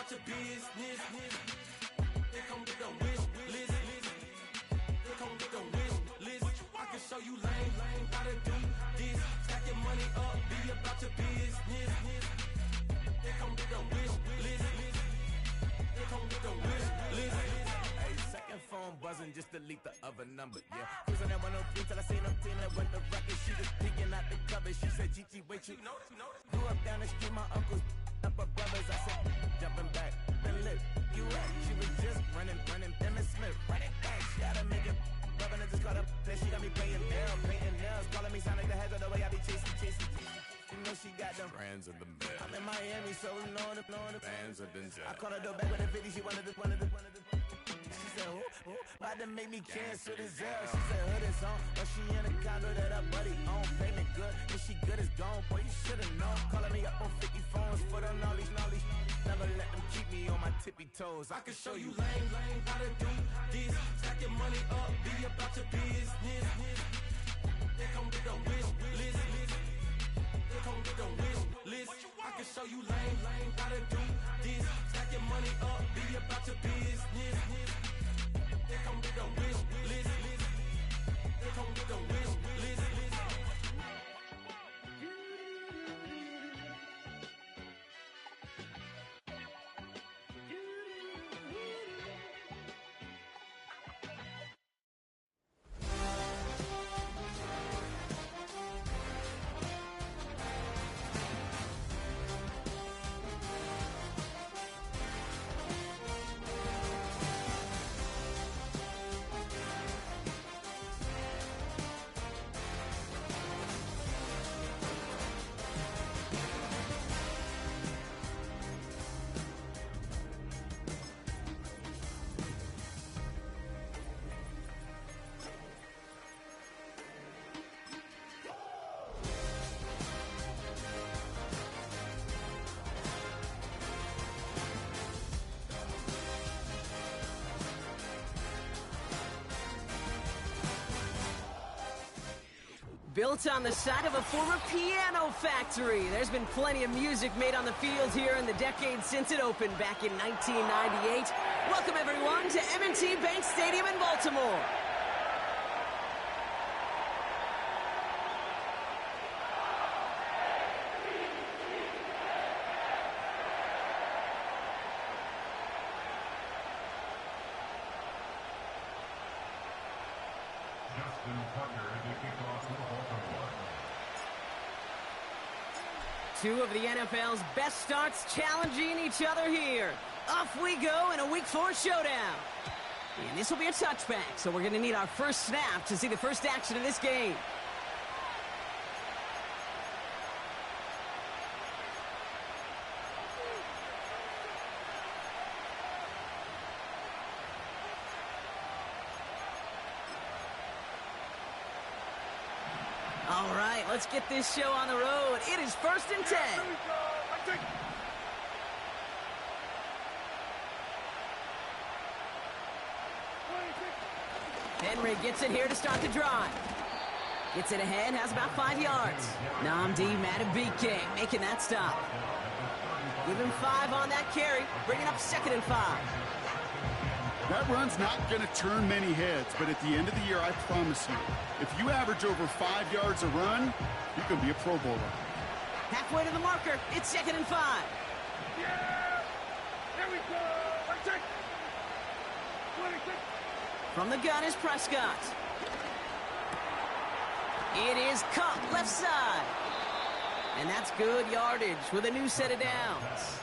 about your business. They come with the wish list. They come with the wish list. I can show you lame how to do this. Stack your money up, be about your business. They come with the wish list. They come with the wish list. Hey, second phone buzzing, just delete the other number, yeah. Cruising at 103 till I seen them Tina with the record. She was peeking out the cover. She said, Gigi, wait, you know. Grew up down the street, my uncles up her brothers. I said, jumping back, then lit. You at? She was just running, Emmitt Smith, running back. She had to make it, rubbing, I just caught up. Then she got me painting nails, calling me Sonic the Hedgehog, the way I be chasing. You know she got them Brands of the bed. I'm in Miami, so knowing the Bands of Denzel. I called her door back with a 50, she wanted the. She said, who? About to make me cancel the Zell. She said, hood is on, but she in a condo that her buddy own. Payment good, if she good is gone, boy, you should've known. Calling me up on 50 phones, foot on all these. Never let them keep me on my tippy toes. I can show you lame how to do this. Stack your money up, be about your business. They come with the wish list. They come with the wish list. I can show you lame how to do this. Stack your money up, be about your business. They come with the wish list. They come with the wish list. Built on the site of a former piano factory, there's been plenty of music made on the field here in the decades since it opened back in 1998. Welcome everyone to M&T Bank Stadium in Baltimore. Two of the NFL's best starts challenging each other here. Off we go in a Week 4 showdown. And this will be a touchback, so we're going to need our first snap to see the first action of this game. All right, let's get this show on the road. It is 1st and 10. Henry gets it here to start the drive. Gets it ahead, has about 5 yards. Nnamdi Madubuike making that stop. Give him 5 on that carry, bringing up 2nd and 5. That run's not going to turn many heads, but at the end of the year, I promise you, if you average over 5 yards a run, you can be a Pro Bowler. Halfway to the marker, it's 2nd and 5. Yeah! Here we go! From the gun is Prescott. It is Kupp, left side. And that's good yardage with a new set of downs.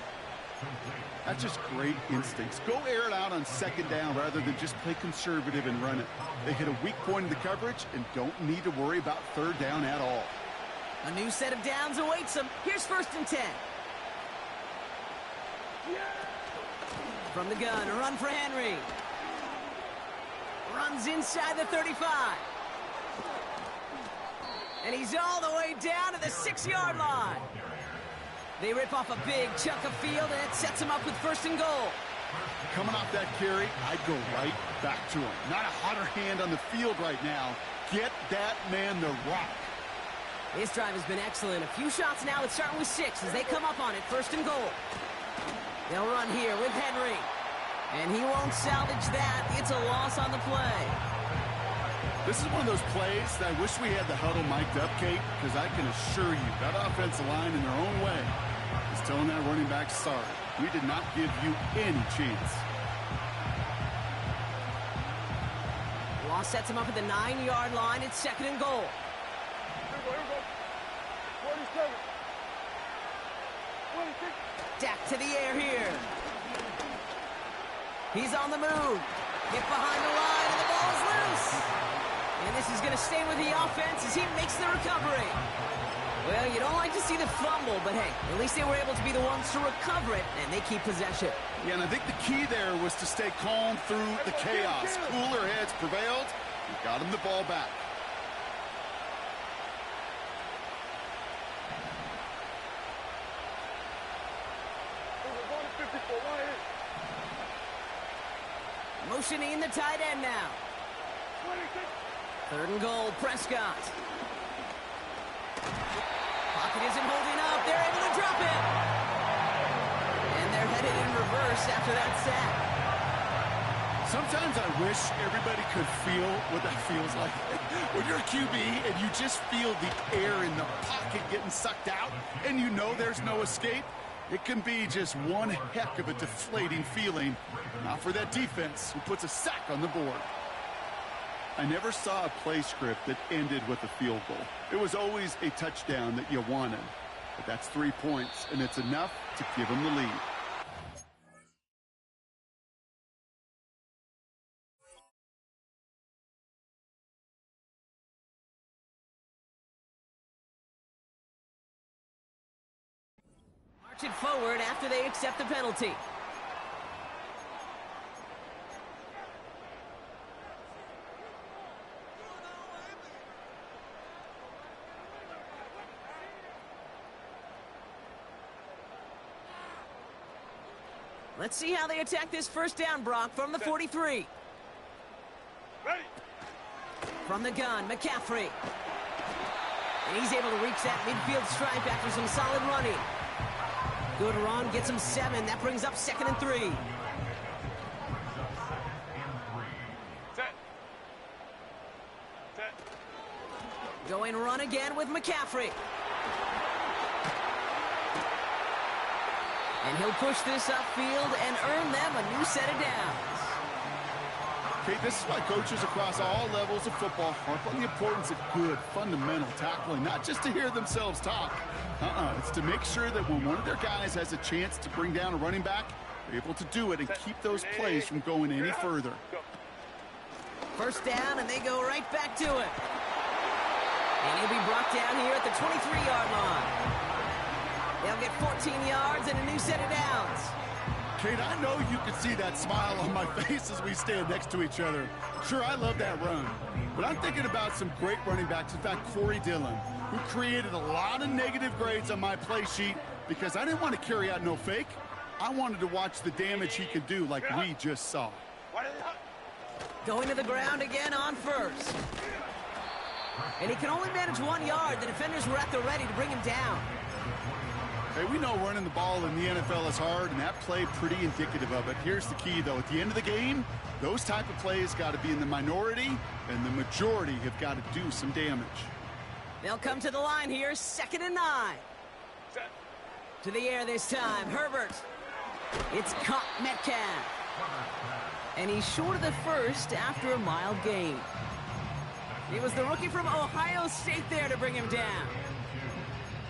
That's just great instincts. Go air it out on 2nd down rather than just play conservative and run it. They hit a weak point in the coverage and don't need to worry about 3rd down at all. A new set of downs awaits them. Here's 1st and 10. From the gun, a run for Henry. Runs inside the 35. And he's all the way down to the 6-yard line. They rip off a big chunk of field, and it sets him up with 1st and goal. Coming off that carry, I'd go right back to him. Not a hotter hand on the field right now. Get that man the rock. This drive has been excellent. A few shots now. It's starting with 6 as they come up on it. 1st and goal. They'll run here with Henry. And he won't salvage that. It's a loss on the play. This is one of those plays that I wish we had the huddle mic'd up, Kate, because I can assure you that offensive line in their own way is telling that running back, sorry, we did not give you any chance. Law sets him up at the 9-yard line. It's 2nd and goal. Here we go. 47. 26. Dak to the air here. He's on the move. Get behind the line, and the ball is loose. And this is going to stay with the offense as he makes the recovery. Well, you don't like to see the fumble, but hey, at least they were able to be the ones to recover it, and they keep possession. Yeah, and I think the key there was to stay calm through the chaos. Cooler heads prevailed. We got him the ball back. We're going to 54. One hit. Motioning the tight end now. 26. 3rd and goal, Prescott. Pocket isn't holding up. They're able to drop it. And they're headed in reverse after that sack. Sometimes I wish everybody could feel what that feels like. When you're a QB and you just feel the air in the pocket getting sucked out and you know there's no escape, it can be just one heck of a deflating feeling. Not for that defense who puts a sack on the board. I never saw a play script that ended with a field goal. It was always a touchdown that you wanted. But that's 3 points, and it's enough to give them the lead. March it forward after they accept the penalty. Let's see how they attack this first down, Brock, from the 43. Ready. From the gun, McCaffrey. And he's able to reach that midfield stripe after some solid running. Good run, gets him 7. That brings up 2nd and 3. Set. Set. Going run again with McCaffrey. And he'll push this upfield and earn them a new set of downs. Okay, this is why coaches across all levels of football harp on the importance of good, fundamental tackling, not just to hear themselves talk. It's to make sure that when one of their guys has a chance to bring down a running back, they're able to do it and keep those plays from going any further. First down, and they go right back to it. And he'll be brought down here at the 23-yard line. They'll get 14 yards and a new set of downs. Kate, I know you can see that smile on my face as we stand next to each other. Sure, I love that run. But I'm thinking about some great running backs. In fact, Corey Dillon, who created a lot of negative grades on my play sheet because I didn't want to carry out no fake. I wanted to watch the damage he could do like we just saw. Going to the ground again on first. And he can only manage 1 yard. The defenders were at the ready to bring him down. Hey, we know running the ball in the NFL is hard, and that play pretty indicative of it. Here's the key, though. At the end of the game, those type of plays got to be in the minority, and the majority have got to do some damage. They'll come to the line here, 2nd and 9. Set. To the air this time, Herbert. It's caught Metcalf. And he's short of the first after a mild gain. It was the rookie from Ohio State there to bring him down.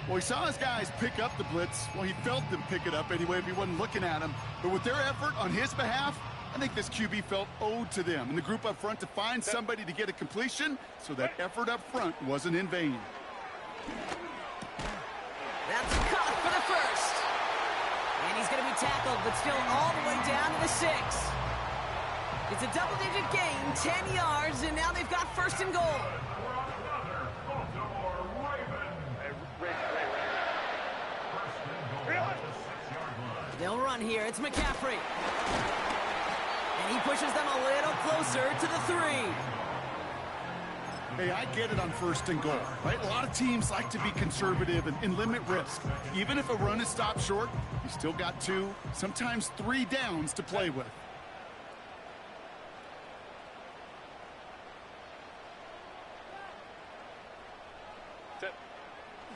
Well, he saw his guys pick up the blitz. Well, he felt them pick it up anyway if he wasn't looking at him. But with their effort on his behalf, I think this QB felt owed to them and the group up front to find somebody to get a completion so that effort up front wasn't in vain. That's caught for the first. And he's going to be tackled, but still all the way down to the 6. It's a double-digit gain, 10 yards, and now they've got 1st and goal. They'll run here. It's McCaffrey. And he pushes them a little closer to the 3. Hey, I get it on 1st and goal, right? A lot of teams like to be conservative and limit risk. Even if a run is stopped short, you still got 2, sometimes 3 downs to play with.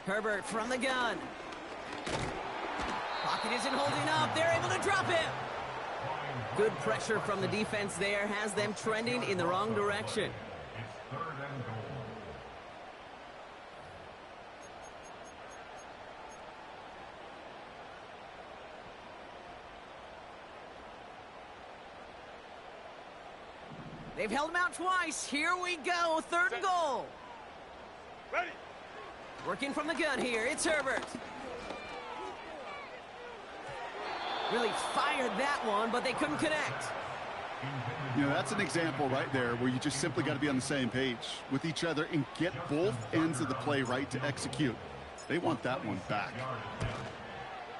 Herbert from the gun. Pocket isn't holding up. They're able to drop him. Good pressure from the defense there has them trending in the wrong direction. It's 3rd and goal. They've held him out twice. Here we go. 3rd and goal. Ready. Working from the gun here. It's Herbert. Really fired that one, but they couldn't connect. You know, that's an example right there where you just simply got to be on the same page with each other and get both ends of the play right to execute. They want that one back.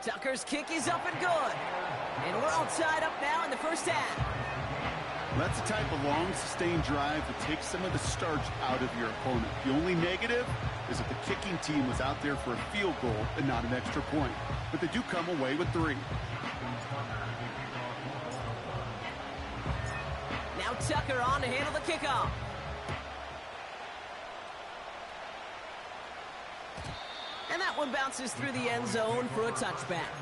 Tucker's kick is up and good. And we're all tied up now in the first half. That's the type of long, sustained drive that takes some of the starch out of your opponent. The only negative is that the kicking team was out there for a field goal and not an extra point. But they do come away with 3. Now Tucker on to handle the kickoff. And that one bounces through the end zone for a touchback.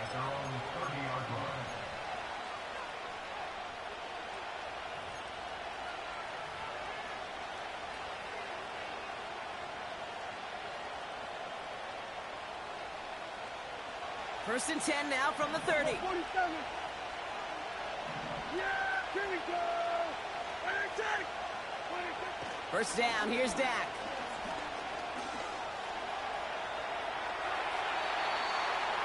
At their own 30-yard line. First and 10 now from the 30. 47. Yeah, here we go. 26. 26. First down, here's Dak.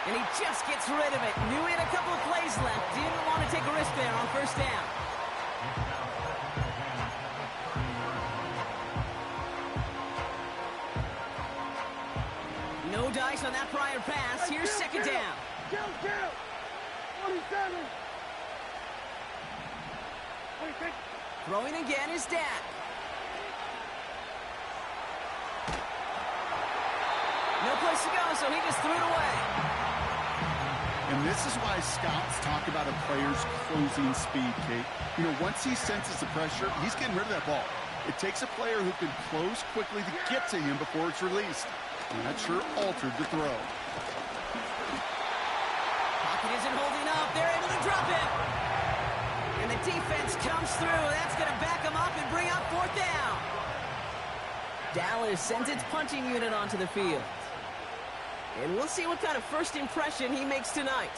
And he just gets rid of it. Knew he had a couple of plays left. Didn't want to take a risk there on first down. No dice on that prior pass. Here's second down. Count. 27. 26. Throwing again is Dak. No place to go, so he just threw it away. And this is why scouts talk about a player's closing speed, Kate. You know, once he senses the pressure, he's getting rid of that ball. It takes a player who can close quickly to get to him before it's released. And that sure altered the throw. Pocket isn't holding up. They're able to drop it. And the defense comes through. That's going to back them up and bring up 4th down. Dallas sends its punching unit onto the field. And we'll see what kind of first impression he makes tonight.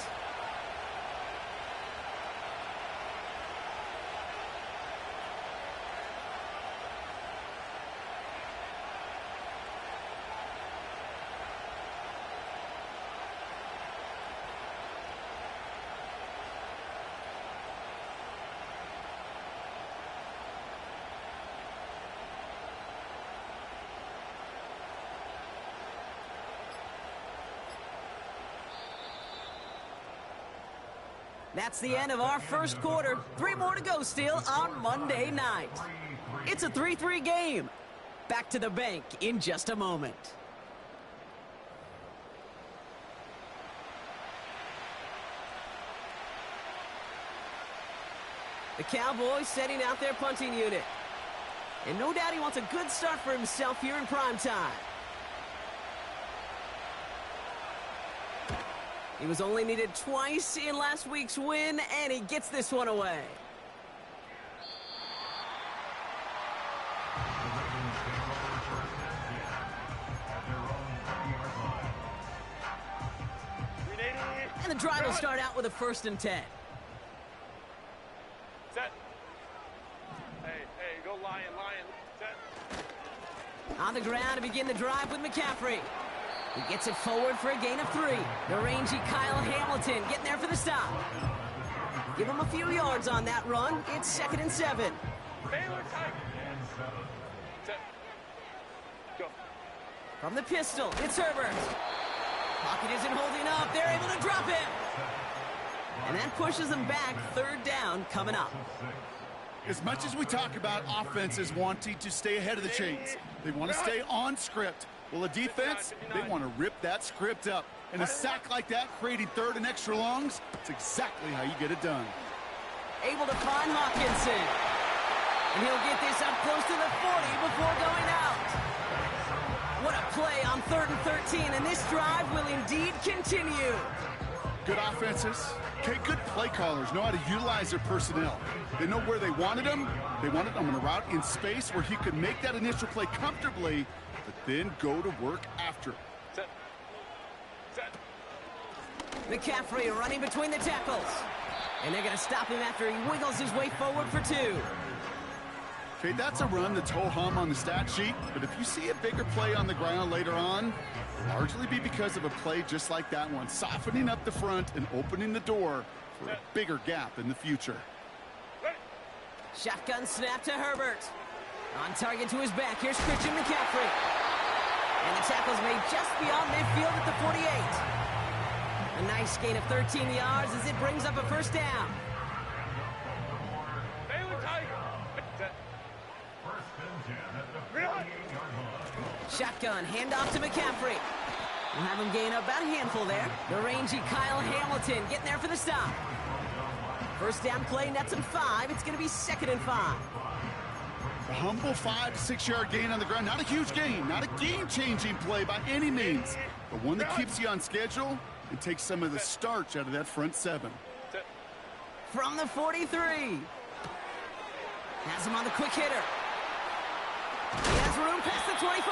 That's the end of our first quarter. 3 more to go still on Monday night. It's a 3-3 game. Back to the bank in just a moment. The Cowboys setting out their punting unit. And no doubt he wants a good start for himself here in prime time. He was only needed twice in last week's win, and he gets this one away. And the drive will start out with a 1st and 10. Set. Hey, go Lion. Set. On the ground to begin the drive with McCaffrey. He gets it forward for a gain of 3. The rangy Kyle Hamilton getting there for the stop. Give him a few yards on that run. It's 2nd and 7. Baylor tight. Set. Go. From the pistol, it's Herbert. Pocket isn't holding up. They're able to drop him. And that pushes them back. 3rd down coming up. As much as we talk about offenses wanting to stay ahead of the chains, they want to stay on script. Well, a defense, they want to rip that script up. And a sack like that, creating third and extra longs, it's exactly how you get it done. Able to find Hawkinson. And he'll get this up close to the 40 before going out. What a play on 3rd and 13, and this drive will indeed continue. Good offenses. Okay, good play callers know how to utilize their personnel. They know where they wanted them. They wanted them on a route in space where he could make that initial play comfortably, but then go to work after. Set. McCaffrey running between the tackles. And they're going to stop him after he wiggles his way forward for 2. Okay, that's a run that's ho-hum on the stat sheet, but if you see a bigger play on the ground later on, largely be because of a play just like that one, softening up the front and opening the door for a bigger gap in the future. Shotgun snap to Herbert. On target to his back, here's Christian McCaffrey. And the tackle's made just beyond midfield at the 48. A nice gain of 13 yards as it brings up a first down. Baylor Tiger. Set. First and 10 at the 48-yard line. Shotgun, handoff to McCaffrey. We'll have him gain about a handful there. The rangy Kyle Hamilton getting there for the stop. First down play, nets him 5. It's going to be 2nd and 5. A humble 5 to 6 yard gain on the ground. Not a huge gain, not a game-changing play by any means, but one that keeps you on schedule and takes some of the starch out of that front 7. Set. From the 43. Has him on the quick hitter. He has room past the 25.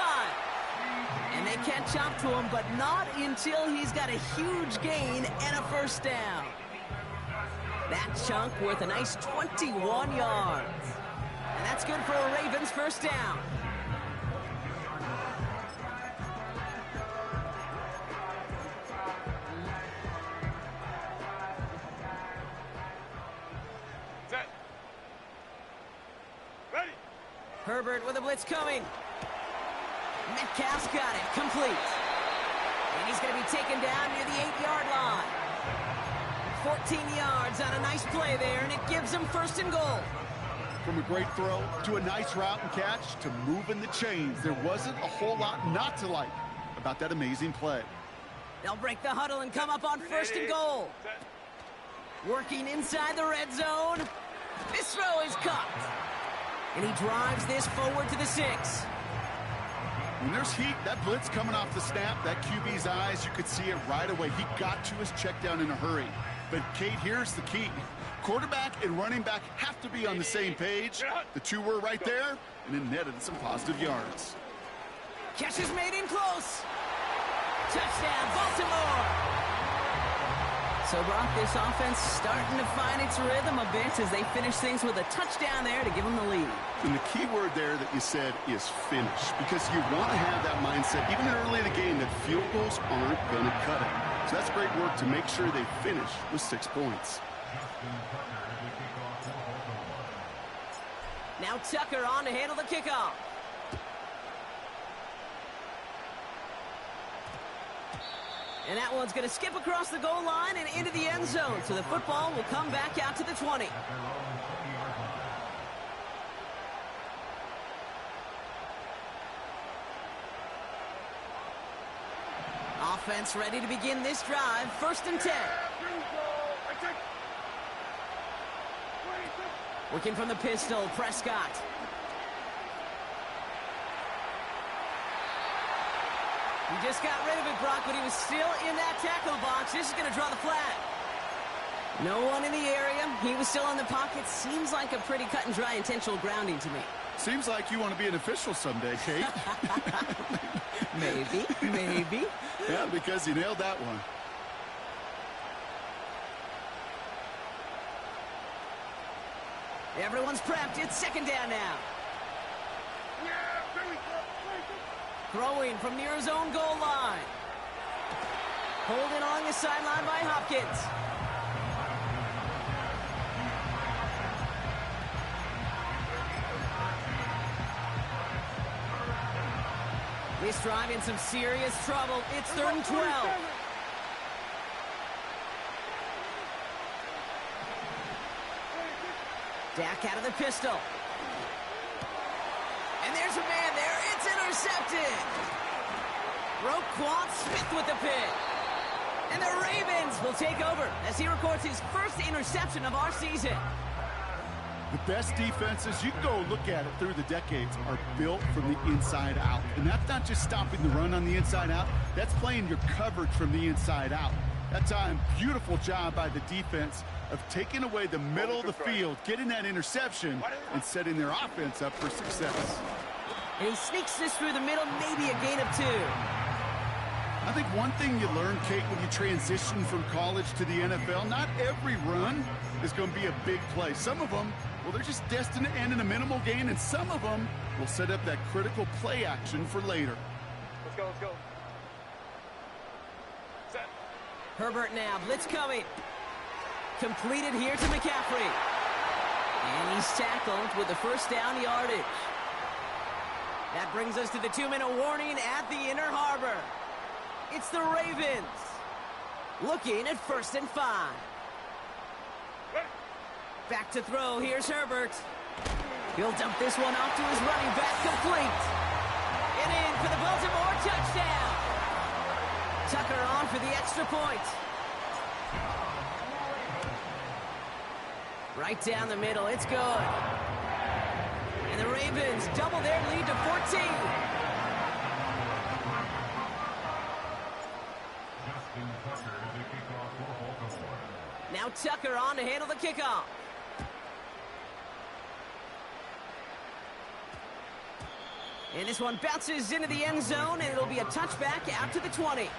And they catch up to him, but not until he's got a huge gain and a first down. That chunk worth a nice 21 yards. And that's good for a Ravens first down. Set. Ready. Herbert with a blitz coming. Metcalf's got it, complete. And he's going to be taken down near the 8-yard line. 14 yards on a nice play there, and it gives him 1st and goal. From a great throw to a nice route and catch to moving the chains, there wasn't a whole lot not to like about that amazing play. They'll break the huddle and come up on 1st and goal. Set. Working inside the red zone. This throw is caught. And he drives this forward to the 6. When there's heat, that blitz coming off the snap, that QB's eyes, you could see it right away. He got to his check down in a hurry. But, Kate, here's the key. Quarterback and running back have to be on the same page. The two were right there, and it netted some positive yards. Catch is made in close. Touchdown, Baltimore. So, Brock, this offense starting to find its rhythm a bit as they finish things with a touchdown there to give them the lead. And the key word there that you said is finish, because you want to have that mindset, even early in the game, that field goals aren't going to cut it. So that's great work to make sure they finish with 6 points. Now Tucker on to handle the kickoff. And that one's going to skip across the goal line and into the end zone. So the football will come back out to the 20. Offense ready to begin this drive. 1st and 10. Working from the pistol, Prescott. He just got rid of it, Brock, but he was still in that tackle box. This is going to draw the flag. No one in the area. He was still in the pocket. Seems like a pretty cut and dry intentional grounding to me. Seems like you want to be an official someday, Kate. Maybe. Yeah, because you nailed that one. Everyone's prepped. It's 2nd down now. Throwing from near his own goal line. Holding along the sideline by Hopkins. This drive in some serious trouble. It's 3rd and 12. Dak out of the pistol. And there's a man there. It's intercepted. Roquan Smith with the pick. And the Ravens will take over as he records his first interception of our season. The best defenses, you can go look at it through the decades, are built from the inside out. And that's not just stopping the run on the inside out. That's playing your coverage from the inside out. That time, beautiful job by the defense of taking away the middle of the field, getting that interception, and setting their offense up for success. And he sneaks this through the middle, maybe a gain of 2. I think one thing you learn, Kate, when you transition from college to the NFL, not every run is going to be a big play. Some of them, well, they're just destined to end in a minimal gain, and some of them will set up that critical play action for later. Let's go, let's go. Set. Herbert now, blitz coming. Completed here to McCaffrey. And he's tackled with the first down yardage. That brings us to the 2-minute warning at the Inner Harbor. It's the Ravens looking at 1st and 5. Back to throw. Here's Herbert. He'll dump this one off to his running back, complete. And in for the Baltimore touchdown. Tucker on for the extra point. Right down the middle. It's good. And the Ravens double their lead to 14. Now Tucker on to handle the kickoff. And this one bounces into the end zone, and it'll be a touchback out to the 20.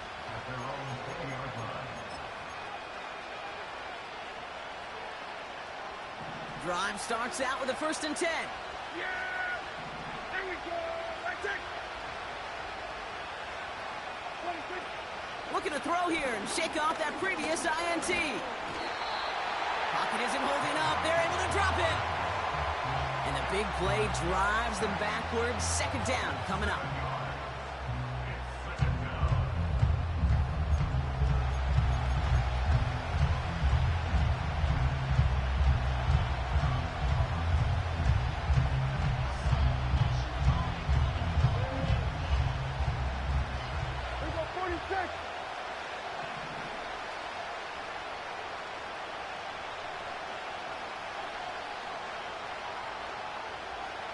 Drive starts out with a 1st and 10. Yeah! There we go! Right there! 26. Looking to throw here and shake off that previous INT. Pocket isn't holding up. They're able to drop it. And the big play drives them backwards. 2nd down coming up. We go 46.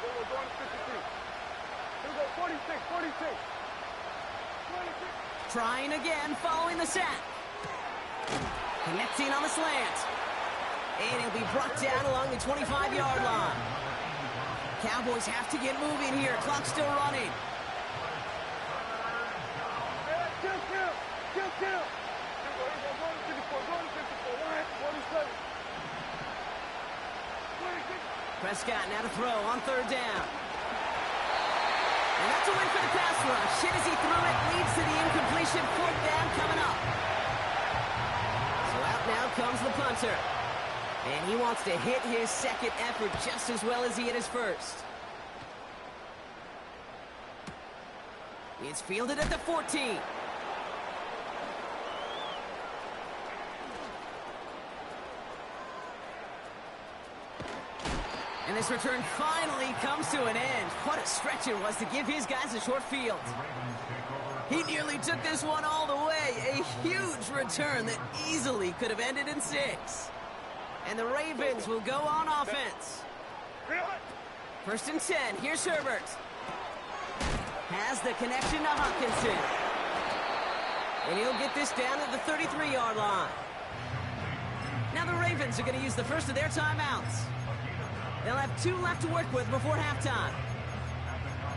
We're going to 53. We go 46, 46. 26. Trying again, following the sack. Connecting on the slant. And he'll be brought down along the 25-yard line. Cowboys have to get moving here. Clock's still running. Kill. Here we go, going to 54, going to 54. 47. 26. Prescott now to throw on 3rd down. And that's a win for the pass rush. Hit as he threw it, leads to the incompletion. 4th down coming up. So out now comes the punter. And he wants to hit his 2nd effort just as well as he hit his 1st. It's fielded at the 14. And this return finally comes to an end. What a stretch it was to give his guys a short field. He nearly took this one all the way. A huge return that easily could have ended in 6. And the Ravens will go on offense. 1st and 10. Here's Herbert. Has the connection to Hockenson. And he'll get this down to the 33-yard line. Now the Ravens are going to use the first of their timeouts. They'll have 2 left to work with before halftime.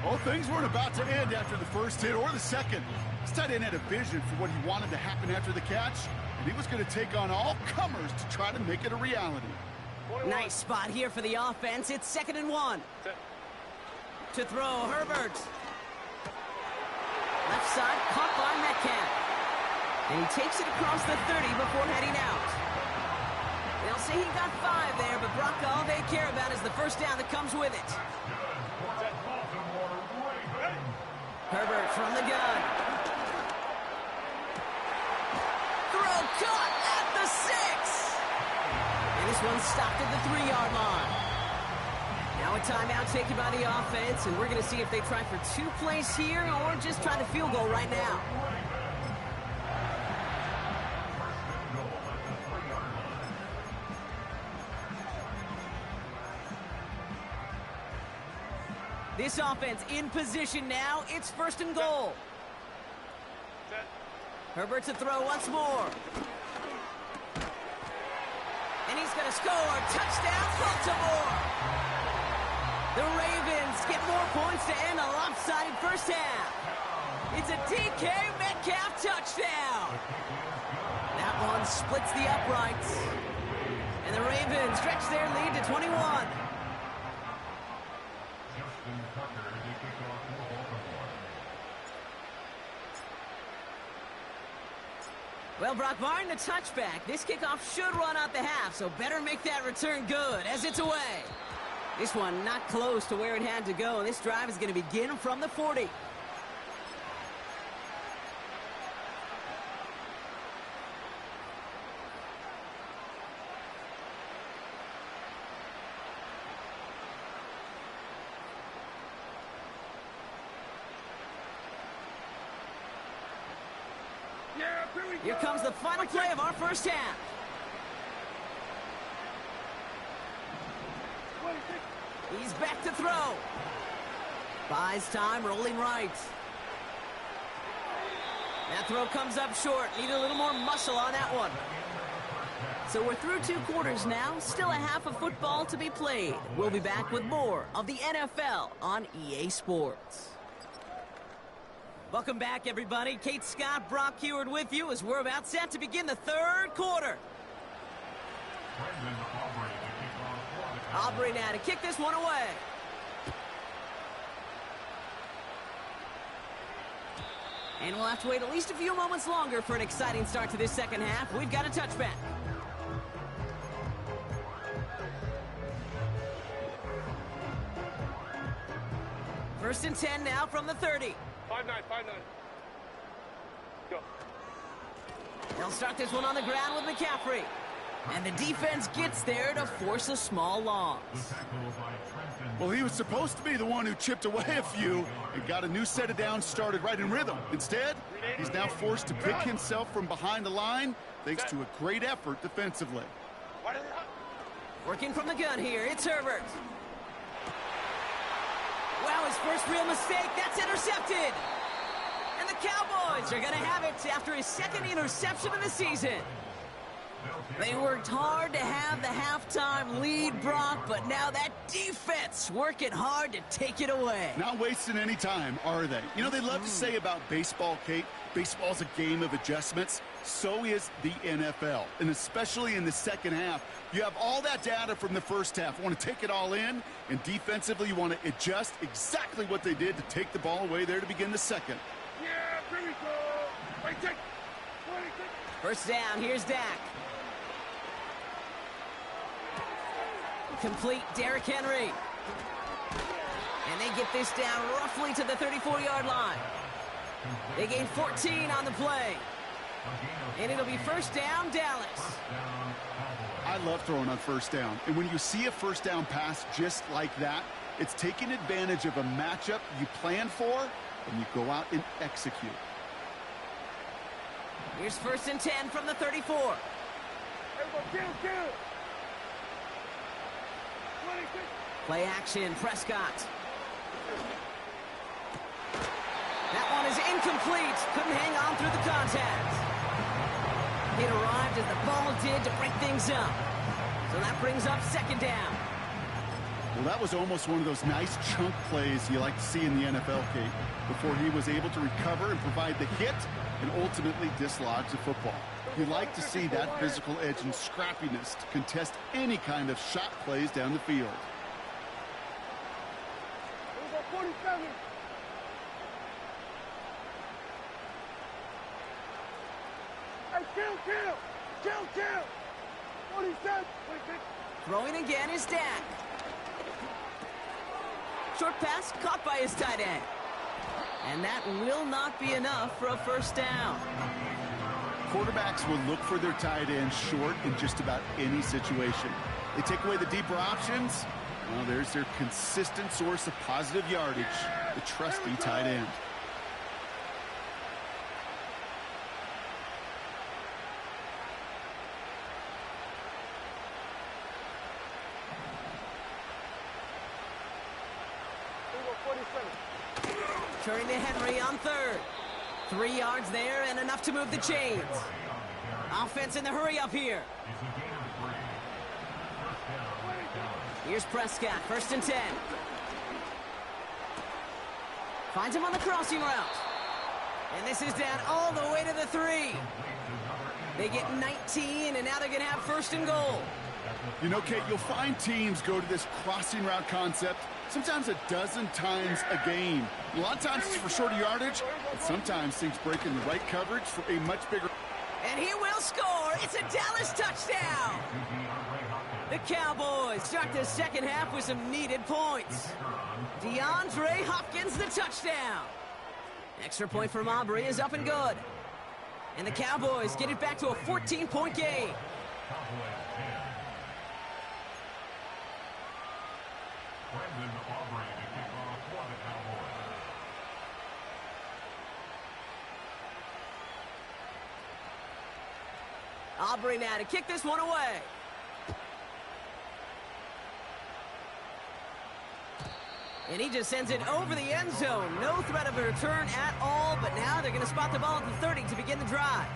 Well, things weren't about to end after the first hit or the second. This tight end had a vision for what he wanted to happen after the catch, and he was going to take on all comers to try to make it a reality. 21. Nice spot here for the offense. It's 2nd and 1. To throw, Herbert. Left side, caught by Metcalf. And he takes it across the 30 before heading out. They'll say he got 5 there, but Brock, all they care about is the first down that comes with it. Herbert from the gun. Throw caught at the 6. And this one stopped at the 3-yard line. Now a timeout taken by the offense, and we're going to see if they try for 2 plays here or just try the field goal right now. This offense in position now. It's 1st and goal. Herbert to throw once more. And he's going to score. Touchdown, Baltimore. The Ravens get more points to end a lopsided first half. It's a DK Metcalf touchdown. That one splits the uprights. And the Ravens stretch their lead to 21. Well, Brock, barring the touchback, this kickoff should run out the half, so better make that return good as it's away. This one not close to where it had to go, and this drive is going to begin from the 40. Here comes the final play of our first half. He's back to throw. Buys time, rolling right. That throw comes up short. Need a little more muscle on that one. So we're through 2 quarters now. Still a half of football to be played. We'll be back with more of the NFL on EA Sports. Welcome back, everybody. Kate Scott, Brock Huard with you as we're about set to begin the 3rd quarter. Aubrey now to kick this one away. And we'll have to wait at least a few moments longer for an exciting start to this second half. We've got a touchback. First and 10 now from the 30. 5-9. Go. They'll start this one on the ground with McCaffrey. And the defense gets there to force a small loss. Well, he was supposed to be the one who chipped away a few and got a new set of downs started right in rhythm. Instead, he's now forced to pick himself from behind the line thanks to a great effort defensively. Working from the gun here, it's Herbert. Wow, his first real mistake, that's intercepted. And the Cowboys are going to have it after his 2nd interception of the season. They worked hard to have the halftime lead, Brock, but now that defense working hard to take it away. Not wasting any time, are they? You know, they love to say about baseball, Kate, baseball's a game of adjustments. So is the NFL, and especially in the second half. You have all that data from the first half. You want to take it all in, and defensively you want to adjust exactly what they did to take the ball away there to begin the second. Yeah, here we go. Wait, take. First down, here's Dak. Complete, Derrick Henry. And they get this down roughly to the 34-yard line. They gain 14 on the play. And it'll be first down, Dallas. I love throwing on first down. And when you see a first down pass just like that, it's taking advantage of a matchup you plan for, and you go out and execute. Here's first and 10 from the 34. Kill. Play action, Prescott. That one is incomplete. Couldn't hang on through the contact. It arrived as the ball did to break things up. So that brings up 2nd down. Well, that was almost one of those nice chunk plays you like to see in the NFL, Kate, before he was able to recover and provide the hit and ultimately dislodge the football. You like to see that physical edge and scrappiness to contest any kind of shot plays down the field. 47. Hey, kill. 47. Throwing again is Dak. Short pass caught by his tight end. And that will not be enough for a first down. Quarterbacks will look for their tight end short in just about any situation. They take away the deeper options, Well, there's their consistent source of positive yardage, the trusty tight end. Turning to Henry on third. 3 yards there and enough to move the chains. Offense in the hurry up here. Here's Prescott, 1st and 10. Finds him on the crossing route. And this is down all the way to the 3. They get 19, and now they're going to have 1st and goal. You know, Kate, you'll find teams go to this crossing route concept sometimes a dozen times a game. A lot of times it's for shorter yardage, but sometimes things break in the right coverage for a much bigger... And he will score. It's a Dallas touchdown. The Cowboys start the second half with some needed points. DeAndre Hopkins, the touchdown. Extra point from Aubrey is up and good. And the Cowboys get it back to a 14-point game. Aubrey now to kick this one away. And he just sends it over the end zone. No threat of a return at all, but now they're going to spot the ball at the 30 to begin the drive.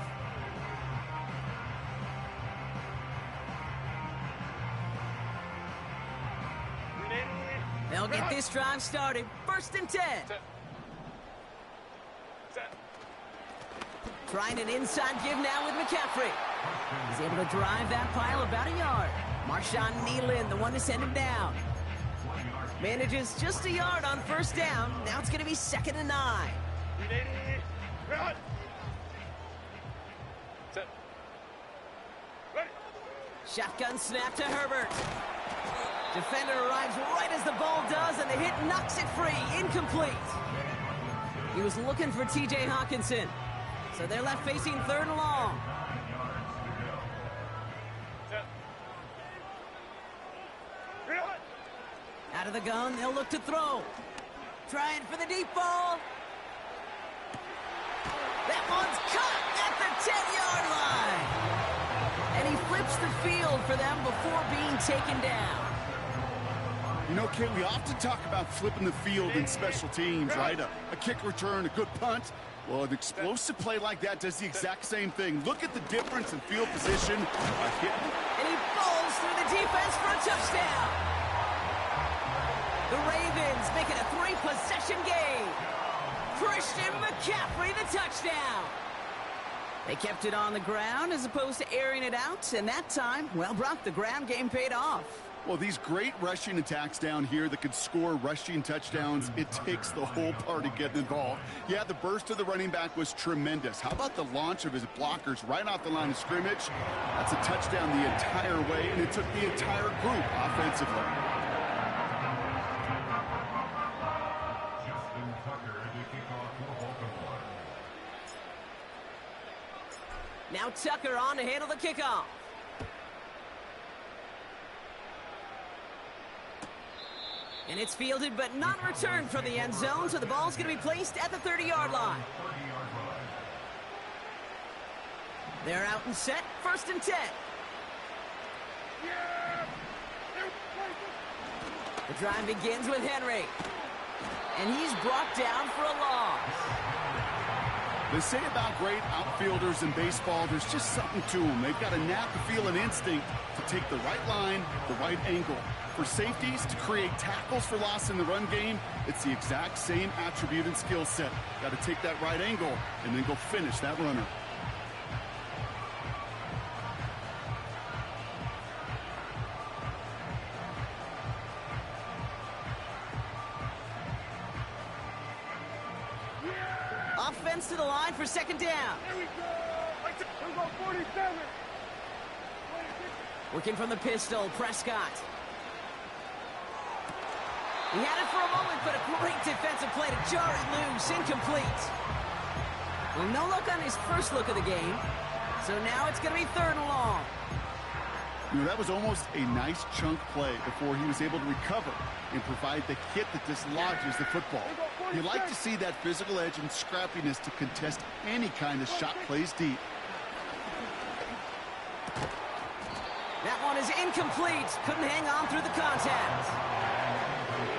They'll get this drive started. 1st and 10. Trying an inside give now with McCaffrey. He's able to drive that pile about a yard. Marshawn Nealon, the one to send him down. Manages just a yard on 1st down. Now it's going to be 2nd and 9. Shotgun snap to Herbert. Defender arrives right as the ball does, and the hit knocks it free. Incomplete. He was looking for T.J. Hawkinson. So they're left facing 3rd and long. Out of the gun, they'll look to throw. Trying for the deep ball. That one's caught at the 10-yard line. And he flips the field for them before being taken down. You know, Kate, we often talk about flipping the field in special teams, right? A kick return, a good punt. Well, an explosive play like that does the exact same thing. Look at the difference in field position. And he falls through the defense for a touchdown. The Ravens make it a 3-possession game. Christian McCaffrey, the touchdown. They kept it on the ground as opposed to airing it out, and that time, well, Brock, the ground game paid off. Well, these great rushing attacks down here that could score rushing touchdowns, it takes the whole party getting involved. Yeah, the burst of the running back was tremendous. How about the launch of his blockers right off the line of scrimmage? That's a touchdown the entire way, and it took the entire group offensively. Now Tucker on to handle the kickoff. And it's fielded but not returned from the end zone, so the ball's going to be placed at the 30-yard line. They're out and set, 1st and 10. The drive begins with Henry. And he's brought down for a loss. They say about great outfielders in baseball, there's just something to them. They've got a knack, a feel, an instinct to take the right line, the right angle. For safeties to create tackles for loss in the run game, it's the exact same attribute and skill set. Got to take that right angle and then go finish that runner. Offense to the line for 2nd down. Here we go. 47. Working from the pistol, Prescott. He had it for a moment, but a great defensive play to jar it loose. Incomplete. Well, no look on his first look of the game. So now it's going to be 3rd and long. You know, that was almost a nice chunk play before he was able to recover and provide the hit that dislodges the football. You like to see that physical edge and scrappiness to contest any kind of shot plays deep. That one is incomplete. Couldn't hang on through the contact.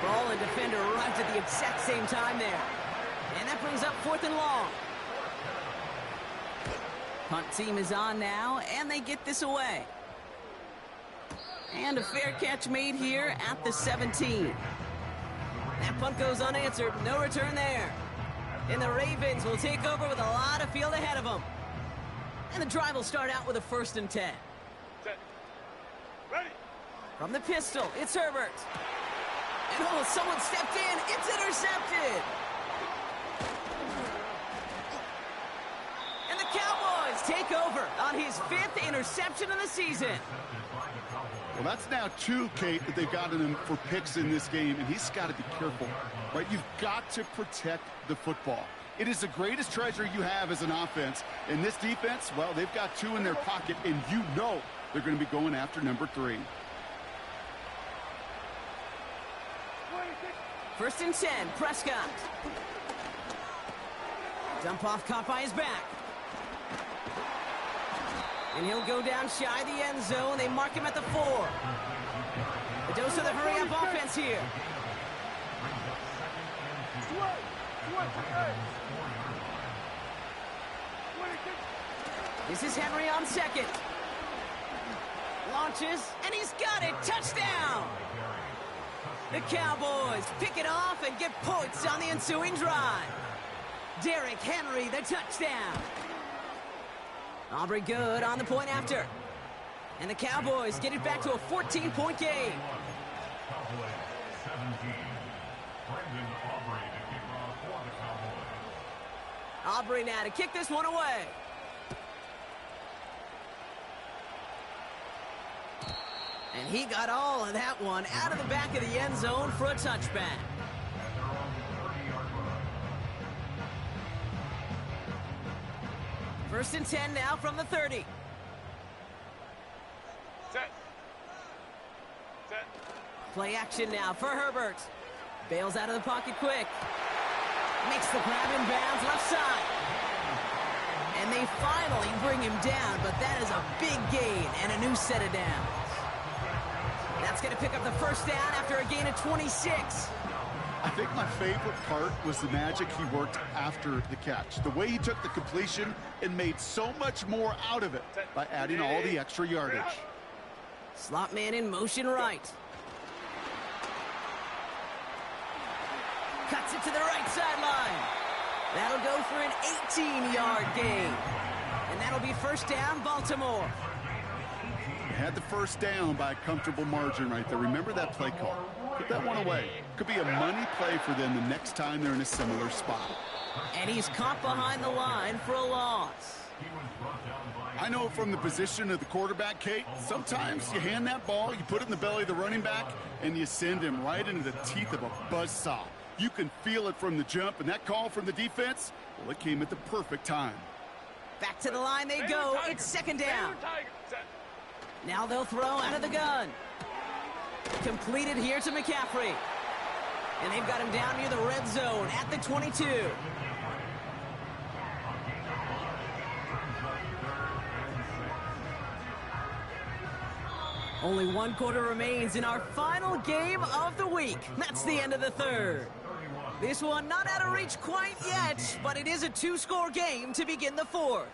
Ball and defender arrived at the exact same time there. And that brings up 4th and long. Punt team is on now, and they get this away. And a fair catch made here at the 17. That punt goes unanswered. No return there. And the Ravens will take over with a lot of field ahead of them. And the drive will start out with a 1st and 10. Set. Ready. From the pistol, it's Herbert. And oh, someone stepped in. It's intercepted. And the Cowboys take over on his 5th interception of the season. Well, that's now 2, Kate, that they've gotten him for picks in this game, and he's got to be careful, right? You've got to protect the football. It is the greatest treasure you have as an offense. And this defense, well, they've got 2 in their pocket, and you know they're going to be going after number 3. 1st and 10, Prescott. Dump off caught by his back. And he'll go down shy of the end zone. They mark him at the 4. A dose of the hurry-up offense here. This is Henry on 2nd. Launches, and he's got it. Touchdown! The Cowboys pick it off and get points on the ensuing drive. Derrick Henry, the touchdown. Aubrey good on the point after. And the Cowboys get it back to a 14-point game. Cowboys 17. Brendan Aubrey to kick off for the Cowboys. Aubrey now to kick this one away. And he got all of that one out of the back of the end zone for a touchback. 1st and 10 now from the 30. Set. Set. Play action now for Herbert. Bails out of the pocket quick. Makes the grab in bounds left side. And they finally bring him down, but that is a big gain and a new set of downs. That's going to pick up the 1st down after a gain of 26. I think my favorite part was the magic he worked after the catch. The way he took the completion and made so much more out of it by adding all the extra yardage. Slot man in motion right. Cuts it to the right sideline. That'll go for an 18-yard gain. And that'll be 1st down, Baltimore. Had the 1st down by a comfortable margin right there. Remember that play call. Put that one away. Could be a money play for them the next time they're in a similar spot. And he's caught behind the line for a loss. I know from the position of the quarterback, Kate, sometimes you hand that ball, you put it in the belly of the running back, and you send him right into the teeth of a buzzsaw. You can feel it from the jump, and that call from the defense, well, it came at the perfect time. Back to the line they go. It's 2nd down. Now they'll throw out of the gun. Completed here to McCaffrey. And they've got him down near the red zone at the 22. Only 1 quarter remains in our final game of the week. That's the end of the 3rd. This one not out of reach quite yet, but it is a 2-score game to begin the 4th.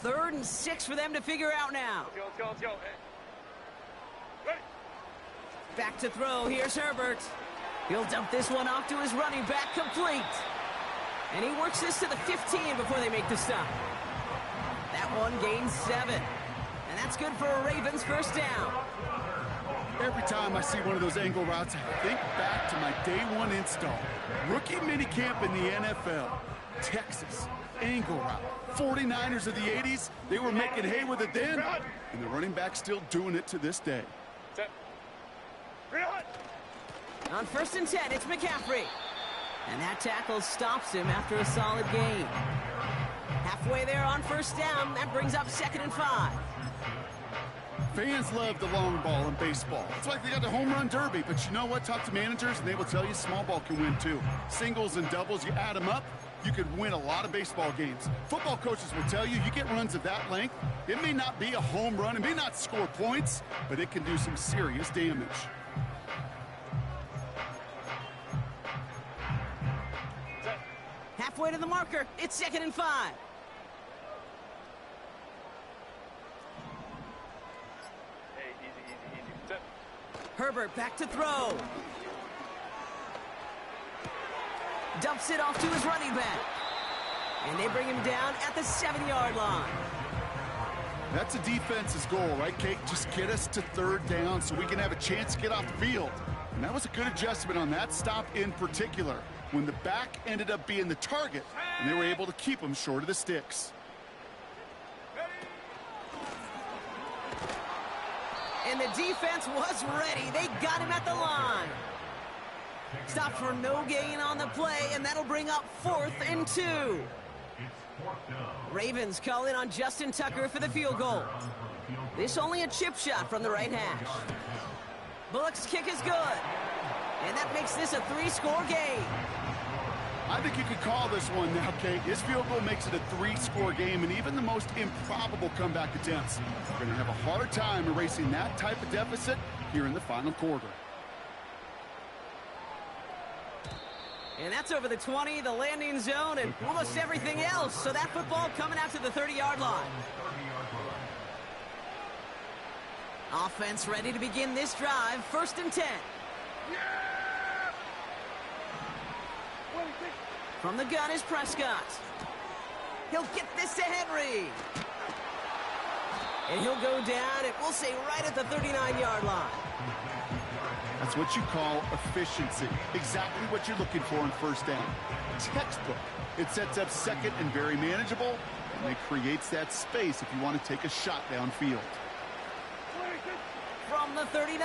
Third and 6 for them to figure out now. Let's go, let's go. Hey. Ready. Back to throw. Here's Herbert. He'll dump this one off to his running back, complete. And he works this to the 15 before they make the stop. That one gains 7. And that's good for a Ravens 1st down. Every time I see one of those angle routes, I think back to my day one install. Rookie minicamp in the NFL. Texas, angle route. 49ers of the 80s, they were making hay with it then, and the running back still doing it to this day. On 1st and 10, it's McCaffrey. And that tackle stops him after a solid gain. Halfway there on 1st down, that brings up 2nd and 5. Fans love the long ball in baseball. It's like they got the home run derby, but you know what? Talk to managers, and they will tell you small ball can win too. Singles and doubles, you add them up, you could win a lot of baseball games. Football coaches will tell you get runs of that length. It may not be a home run, it may not score points, but it can do some serious damage. Halfway to the marker, it's 2nd and 5. Hey, easy. Herbert back to throw. Dumps it off to his running back. And they bring him down at the 7-yard line. That's a defense's goal, right, Kate? Just get us to 3rd down so we can have a chance to get off the field. And that was a good adjustment on that stop in particular, when the back ended up being the target, and they were able to keep him short of the sticks. And the defense was ready. They got him at the line. Stopped for no gain on the play, and that'll bring up 4th and 2. Ravens call in on Justin Tucker for the field goal. This only a chip shot from the right hash. Bullock's kick is good. And that makes this a 3-score game. I think you could call this one now, Kate. His field goal makes it a 3-score game, and even the most improbable comeback attempts are going to have a hard time erasing that type of deficit here in the final quarter. And that's over the 20, the landing zone, and almost everything else. So that football coming out to the 30-yard line. Offense ready to begin this drive. 1st and 10. From the gun is Prescott. He'll get this to Henry. And he'll go down, and we'll say right at the 39-yard line. That's what you call efficiency. Exactly what you're looking for in 1st down. Textbook. It sets up 2nd and very manageable, and it creates that space if you want to take a shot downfield. From the 39.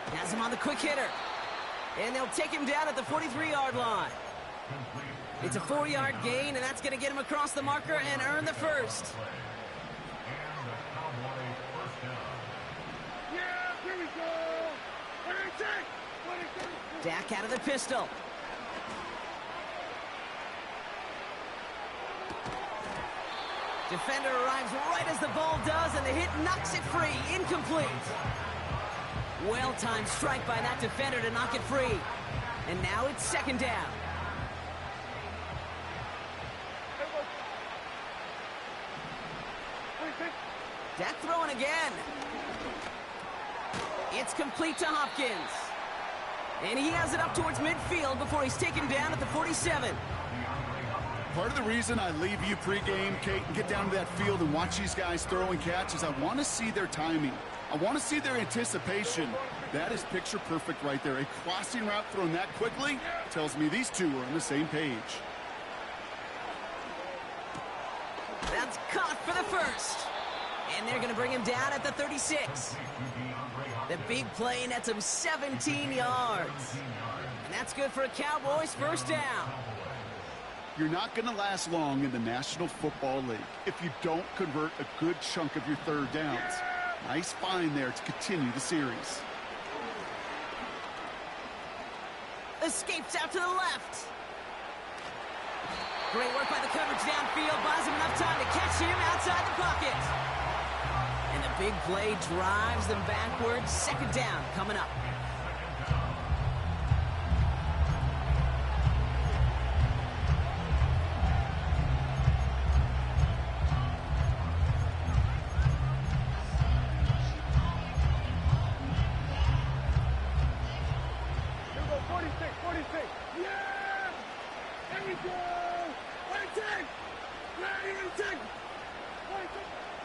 Has him on the quick hitter. And they'll take him down at the 43-yard line. It's a 4-yard gain, and that's going to get him across the marker and earn the 1st. Dak out of the pistol. Defender arrives right as the ball does, and the hit knocks it free. Incomplete. Well-timed strike by that defender to knock it free. And now it's 2nd down. Dak throwing again. It's complete to Hopkins. And he has it up towards midfield before he's taken down at the 47. Part of the reason I leave you pregame, Kate, and get down to that field and watch these guys throw and catch is I want to see their timing. I want to see their anticipation. That is picture perfect right there. A crossing route thrown that quickly tells me these two are on the same page. That's caught for the 1st. And they're going to bring him down at the 36. The big play nets him 17 yards. And that's good for a Cowboys 1st down. You're not going to last long in the National Football League if you don't convert a good chunk of your 3rd downs. Nice find there to continue the series. Escapes out to the left. Great work by the coverage downfield. Buys him enough time to catch him outside the pocket. And the big play drives them backwards. 2nd down coming up.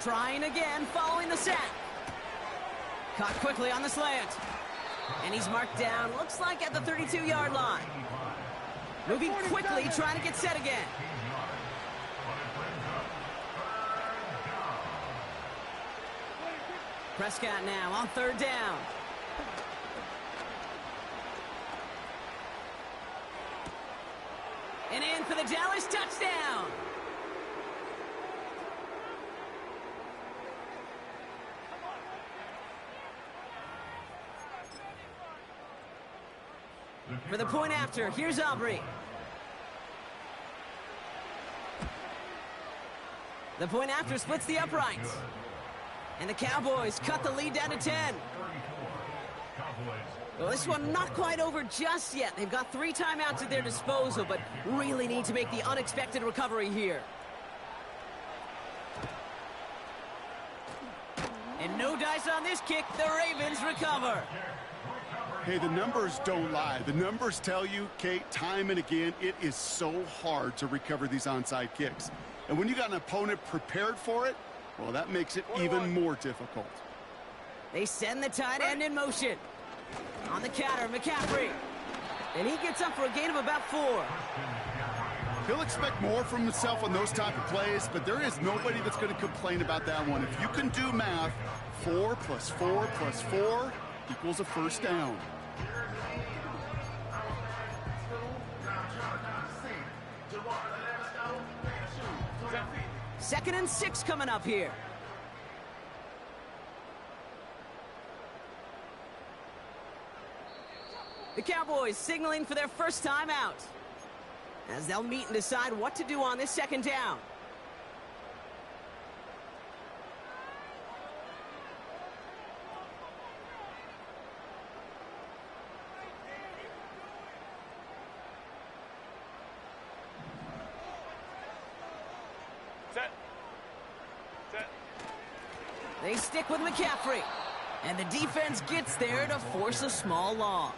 Trying again, following the sack. Caught quickly on the slant. And he's marked down, looks like at the 32-yard line. Moving quickly, trying to get set again. Prescott now on third down. And in for the Dallas touchdown. For the point after, here's Aubrey. The point after splits the uprights. And the Cowboys cut the lead down to 10. Well, this one not quite over just yet. They've got 3 timeouts at their disposal, but really need to make the unexpected recovery here. And no dice on this kick. The Ravens recover. Hey, the numbers don't lie. The numbers tell you, Kate, time and again, it is so hard to recover these onside kicks. And when you got an opponent prepared for it, well, that makes it even more difficult. They send the tight end in motion. On the counter, McCaffrey. And he gets up for a gain of about 4. He'll expect more from himself on those type of plays, but there is nobody that's going to complain about that one. If you can do math, 4 plus 4 plus 4 equals a first down. Second and 6 coming up here. The Cowboys signaling for their first time out, as they'll meet and decide what to do on this second down. They stick with McCaffrey, and the defense gets there to force a small loss.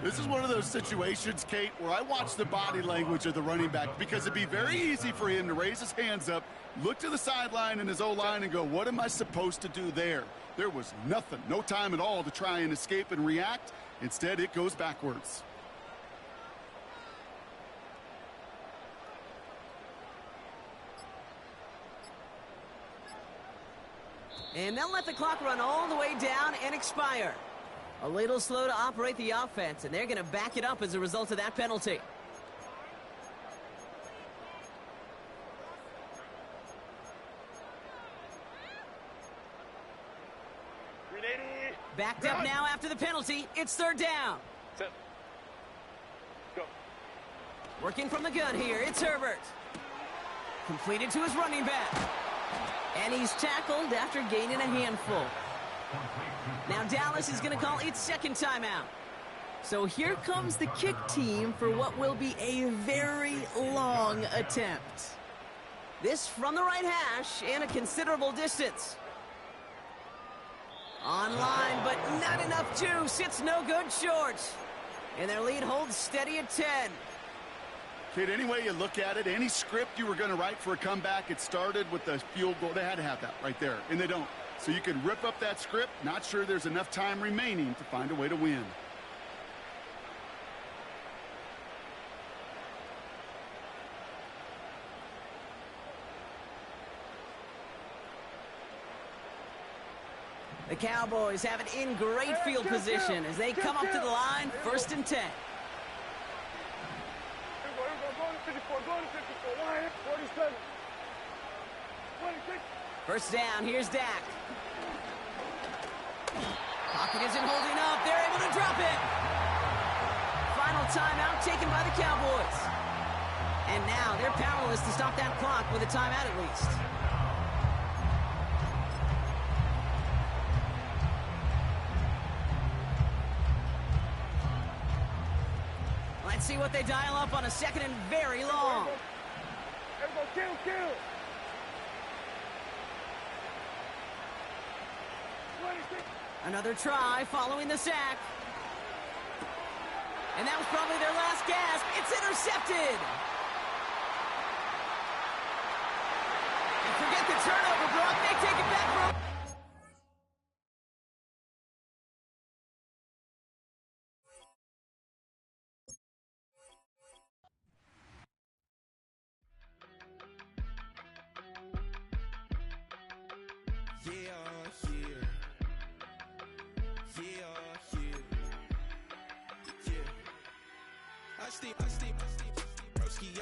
This is one of those situations, Kate, where I watch the body language of the running back, because it'd be very easy for him to raise his hands up, look to the sideline and his O-line and go, what am I supposed to do there? There was nothing, no time at all to try and escape and react. Instead, it goes backwards. And they'll let the clock run all the way down and expire. A little slow to operate the offense, and they're going to back it up as a result of that penalty. Backed up now after the penalty. It's third down. Set. Go. Working from the gun here, it's Herbert. Completed to his running back. And he's tackled after gaining a handful. Now Dallas is going to call its second timeout. So here comes the kick team for what will be a very long attempt. This from the right hash and a considerable distance. Online, but not enough juice. It's no good short. And their lead holds steady at 10. Kid, any way you look at it, any script you were going to write for a comeback, it started with the field goal. They had to have that right there, and they don't. So you can rip up that script. Not sure there's enough time remaining to find a way to win. The Cowboys have it in great field position as they come up to the line, first and 10. First down, here's Dak. Pocket isn't holding up. They're able to drop it. Final timeout taken by the Cowboys. And now they're powerless to stop that clock with a timeout at least. Let's see what they dial up on a second and very long. Kill. Another try following the sack. And that was probably their last gasp. It's intercepted. And forget the turnover, Brock. They take it back for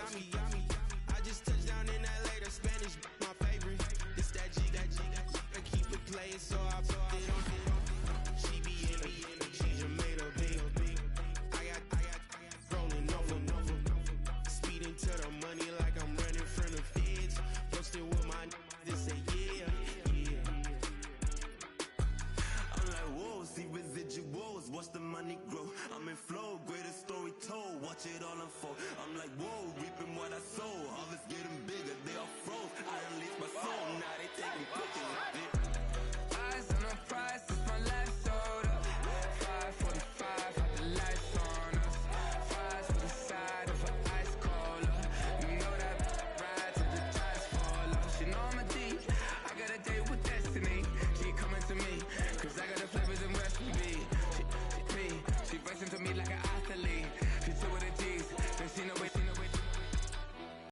Yummy, yummy. I just touched down in LA, the Spanish, my favorite. This that G, I keep it playing, so I put it on. She be in me, she just made a big. I got rolling over. Speeding to the money like I'm running from the feds. Posted with my they say yeah. I'm like, whoa, see residuals, watch the money grow. I'm in flow, greatest story told, watch it all unfold. I'm like, whoa, reaping what I sow. Harvest getting bigger, they all froze. I unleashed my soul, now they taking pictures of it. Eyes on the prize, it's my life